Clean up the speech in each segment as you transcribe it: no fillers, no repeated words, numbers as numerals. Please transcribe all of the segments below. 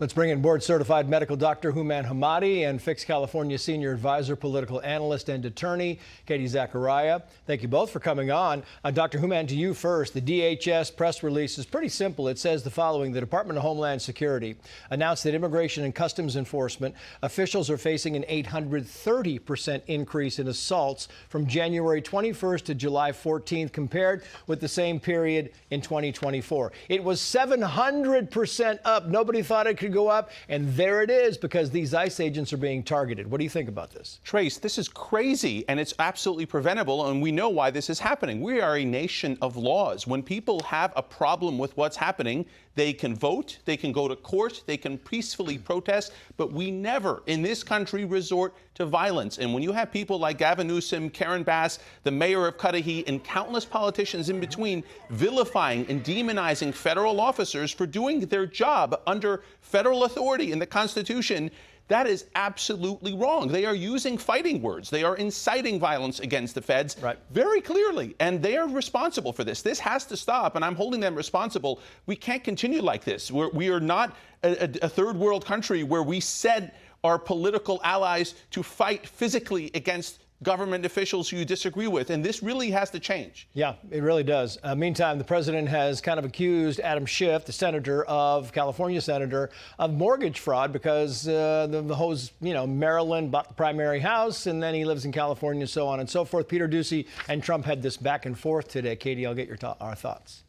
Let's bring in board-certified medical doctor Hooman Hamadi and Fix California senior advisor, political analyst, and attorney Katie Zachariah. Thank you both for coming on. Dr. Hooman, to you first. The DHS press release is pretty simple. It says the following: the Department of Homeland Security announced that Immigration and Customs Enforcement officials are facing an 830% increase in assaults from January 21st to July 14th compared with the same period in 2024. It was 700% up. Nobody thought it could go up, and there it is, because these ICE agents are being targeted. What do you think about this? Trace, this is crazy, and it's absolutely preventable, and we know why this is happening. We are a nation of laws. When people have a problem with what's happening, they can vote, they can go to court, they can peacefully protest, but we never in this country resort to violence. And when you have people like Gavin Newsom, Karen Bass, the mayor of Cudahy, and countless politicians in between vilifying and demonizing federal officers for doing their job under federal authority in the Constitution, that is absolutely wrong. They are using fighting words. They are inciting violence against the feds very clearly, and they are responsible for this. This has to stop, and I'm holding them responsible. We can't continue like this. We are not a third world country where we set our political allies to fight physically against government officials who you disagree with, and this really has to change. Yeah, it really does. Meantime, the president has kind of accused Adam Schiff, the California senator, of mortgage fraud because the host, Maryland bought the primary house, and then he lives in California, so on and so forth. Peter Doocy and Trump had this back and forth today. Katie, I'll get our thoughts.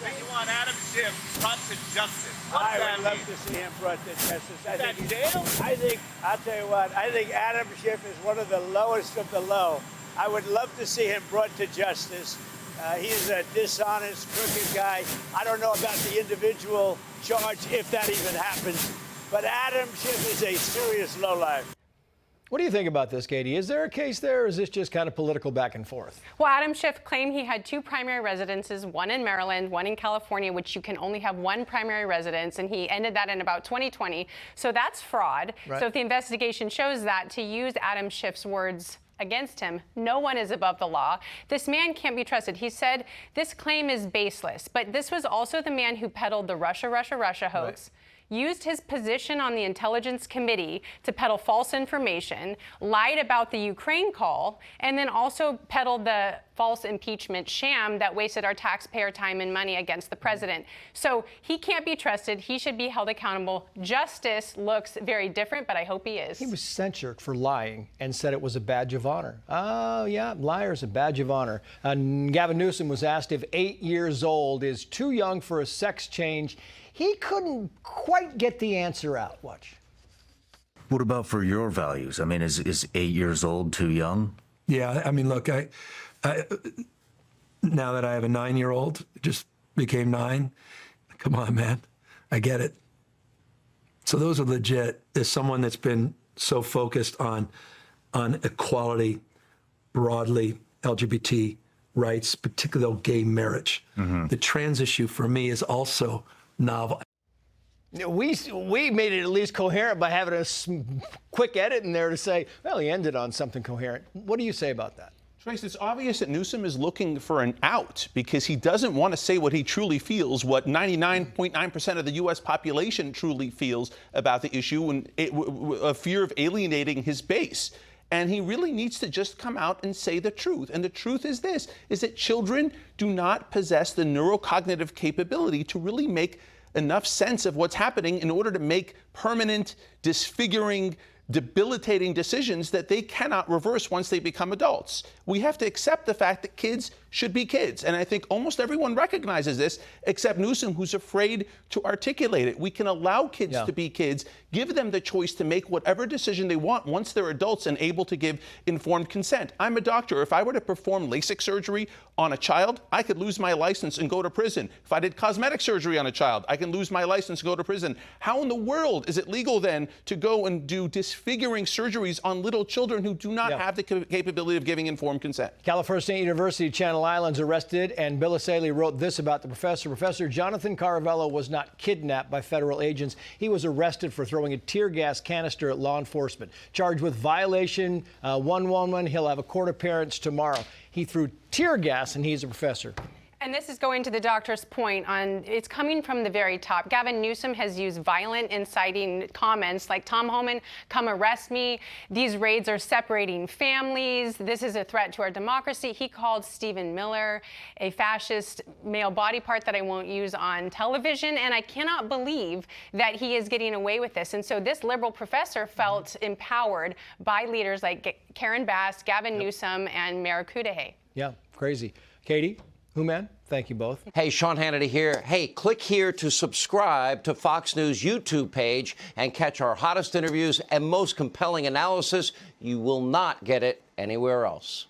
You want Adam Schiff brought to justice. I would love to see him brought to justice. I'll tell you what, I think Adam Schiff is one of the lowest of the low. I would love to see him brought to justice. He's a dishonest, crooked guy. I don't know about the individual charge, if that even happens, but Adam Schiff is a serious lowlife. What do you think about this, Katie? Is there a case there, or is this just kind of political back and forth? Well, Adam Schiff claimed he had two primary residences, one in Maryland, one in California, which you can only have one primary residence, and he ended that in about 2020. So that's fraud. Right. So if the investigation shows that, to use Adam Schiff's words against him, no one is above the law. This man can't be trusted. He said this claim is baseless, but this was also the man who peddled the Russia hoax. Right. Used his position on the Intelligence Committee to peddle false information, lied about the Ukraine call, and then also peddled the false impeachment sham that wasted our taxpayer time and money against the president. So he can't be trusted. He should be held accountable. Justice looks very different, but I hope he is. He was censured for lying and said it was a badge of honor. Oh, yeah, liar's a badge of honor. Gavin Newsom was asked if 8 years old is too young for a sex change. He couldn't quite get the answer out. Watch. What about for your values? I mean, is 8 years old too young? Yeah, I mean, look, I now that I have a 9-year-old, just became 9. Come on, man, I get it. So those are legit. As someone that's been so focused on equality, broadly, LGBT rights, particularly gay marriage, the trans issue for me is also novel. We made it at least coherent by having a quick edit in there to say, well, he ended on something coherent. What do you say about that? Trace, it's obvious that Newsom is looking for an out because he doesn't want to say what he truly feels, what 99.9% of the U.S. population truly feels about the issue, and a fear of alienating his base. And he really needs to just come out and say the truth. And the truth is this, is that children do not possess the neurocognitive capability to really make enough sense of what's happening in order to make permanent, disfiguring, debilitating decisions that they cannot reverse once they become adults. We have to accept the fact that kids should be kids. And I think almost everyone recognizes this, except Newsom, who's afraid to articulate it. We can allow kids to be kids, give them the choice to make whatever decision they want once they're adults and able to give informed consent. I'm a doctor. If I were to perform LASIK surgery on a child, I could lose my license and go to prison. If I did cosmetic surgery on a child, I can lose my license and go to prison. How in the world is it legal then to go and do disfiguring surgeries on little children who do not have the capability of giving informed consent? California State University, Channel Islands arrested, and Bill Essayli wrote this about the professor. Professor Jonathan Caravello was not kidnapped by federal agents. He was arrested for throwing a tear gas canister at law enforcement. Charged with violation 111. He'll have a court appearance tomorrow. He threw tear gas, and he's a professor. And this is going to the doctor's point on it's coming from the very top. Gavin Newsom has used violent, inciting comments like, Tom Homan, come arrest me. These raids are separating families. This is a threat to our democracy. He called Stephen Miller a fascist male body part that I won't use on television. And I cannot believe that he is getting away with this. And so this liberal professor felt empowered by leaders like Karen Bass, Gavin Newsom, and Mayor Cudahy. Yeah, crazy. Katie, Hooman, thank you both. Hey, Sean Hannity here. Hey, click here to subscribe to Fox News YouTube page and catch our hottest interviews and most compelling analysis. You will not get it anywhere else.